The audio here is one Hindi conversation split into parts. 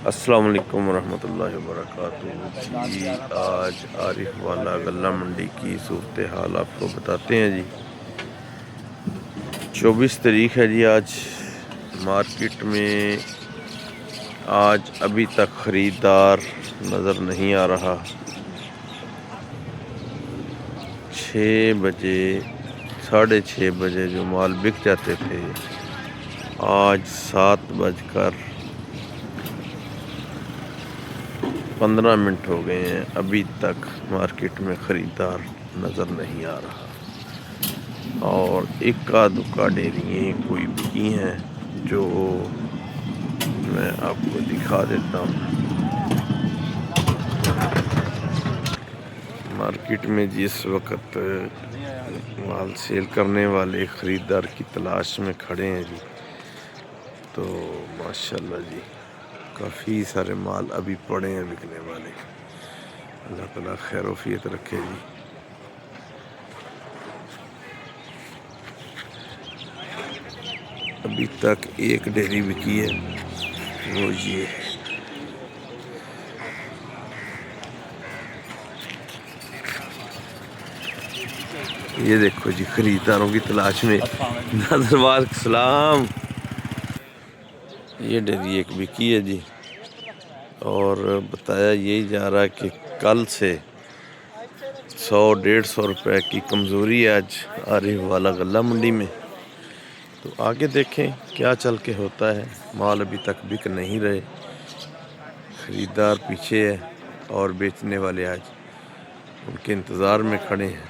अस्सलाम वालेकुम रहमतुल्लाहि व बरकातुहू जी। आज आरिफ वाला गल्ला मंडी की सूरत हाल आपको बताते हैं जी। 24 तारीख है जी। आज मार्केट में आज अभी तक ख़रीदार नज़र नहीं आ रहा। 6 बजे 6:30 बजे जो माल बिक जाते थे, आज 7:15 हो गए हैं, अभी तक मार्केट में ख़रीदार नज़र नहीं आ रहा। और इक्का दुक्का डेरियाँ कोई बिकी हैं जो मैं आपको दिखा देता हूँ। मार्केट में जिस वक्त माल सेल करने वाले ख़रीदार की तलाश में खड़े हैं जी, तो माशाल्लाह जी काफ़ी सारे माल अभी पड़े हैं बिकने वाले। अल्लाह ताला खैरोफियत रखे जी। अभी तक एक डेयरी बिकी है, वो ये है। ये देखो जी, खरीदारों की तलाश में नजरवाल सलाम। ये डेयरी एक बिकी है जी, और बताया यही जा रहा है कि कल से 100-150 रुपए की कमज़ोरी है आज आरिफ वाला गल्ला मंडी में। तो आगे देखें क्या चल के होता है। माल अभी तक बिक नहीं रहे, ख़रीदार पीछे है और बेचने वाले आज उनके इंतज़ार में खड़े हैं।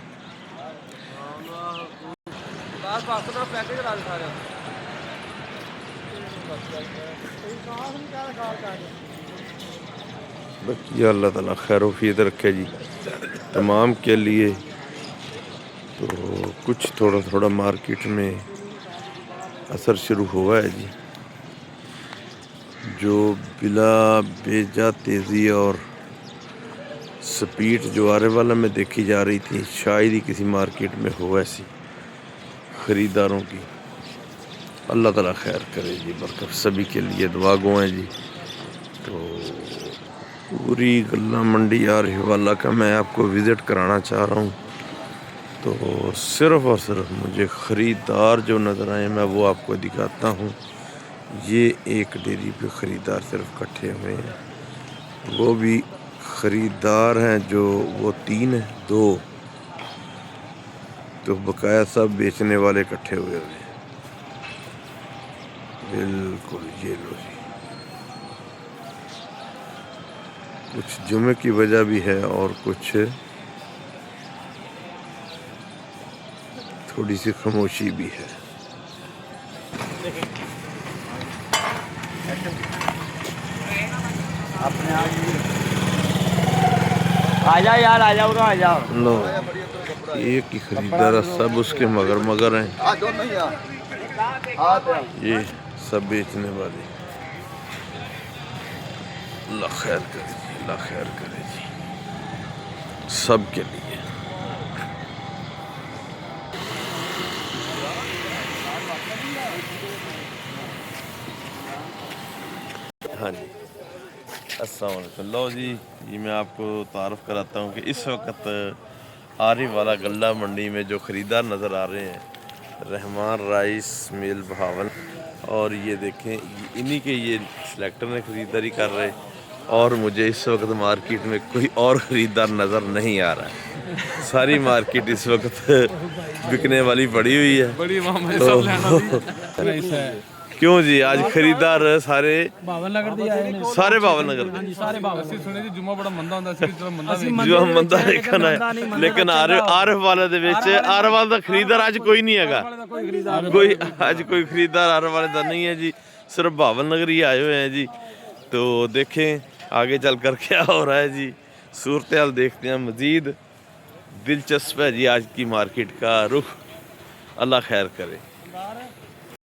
बाकी अल्लाह ताला खैरोफियत रखे जी तमाम के लिए। तो कुछ थोड़ा थोड़ा मार्केट में असर शुरू हुआ है जी। जो बिला बेजा तेज़ी और स्पीड जो आरे वाला में देखी जा रही थी, शायद ही किसी मार्केट में हो ऐसी ख़रीदारों की। अल्लाह ताला खैर करे जी, बरकत सभी के लिए दुआ गो है जी। तो पूरी गल्ला मंडी आरिफ वाला का मैं आपको विज़िट कराना चाह रहा हूँ। तो सिर्फ़ और सिर्फ मुझे ख़रीदार जो नज़र आए मैं वो आपको दिखाता हूँ। ये एक डेयरी पे ख़रीदार सिर्फ इकट्ठे हुए हैं, वो भी ख़रीदार हैं जो वो 3 हैं, 2 तो बकाया सब बेचने वाले इकट्ठे हुए हैं बिल्कुल। ये लो जी, कुछ जुमे की वजह भी है और कुछ थोड़ी सी खामोशी भी है। आजा यार, आ जाओ, आ जाओ। लो, एक ही खरीदार है, सब उसके मगर हैं। ये सब बेचने वाले। अल्लाह खैर करे जी, अल्लाह खैर करे जी सब के लिए। हाँ जी, अस्सलाम वालेकुम। लो जी, ये मैं आपको तारुफ़ कराता हूँ कि इस वक्त आरिफ वाला गल्ला मंडी में जो ख़रीदार नज़र आ रहे हैं, रहमान राइस मिल बहावल। और ये देखें, इन्हीं के ये सिलेक्टर ने ख़रीदारी कर रहे। और मुझे इस वक्त मार्केट में कोई और ख़रीदार नज़र नहीं आ रहा है। सारी मार्केट इस वक्त बिकने वाली पड़ी हुई है। तो क्यों जी, आज खरीदार सारे बावन नगर दी आए ने, सारे बावन नगर हाँ जी, सारे बावन। ਅਸੀਂ ਸੁਣੇ ਜੀ ਜੁਮਾ ਬੜਾ ਮੰਦਾ ਹੁੰਦਾ ਸੀ, ਚਲੋ ਮੰਦਾ जो मंदा देखना है, लेकिन आरिफ वाले दे विच आरिफ वाले दा खरीदार आज कोई नहीं हैगा। कोई आज कोई खरीदार आरिफ वाले दा नहीं है जी, सिर्फ बावन नगर ही आए हुए हैं जी। तो देखें आगे चल कर क्या हो रहा है जी, सूरत हाल देखते हैं। मज़ीद दिलचस्प है जी आज की मार्केट का रुख। अल्लाह खैर करे।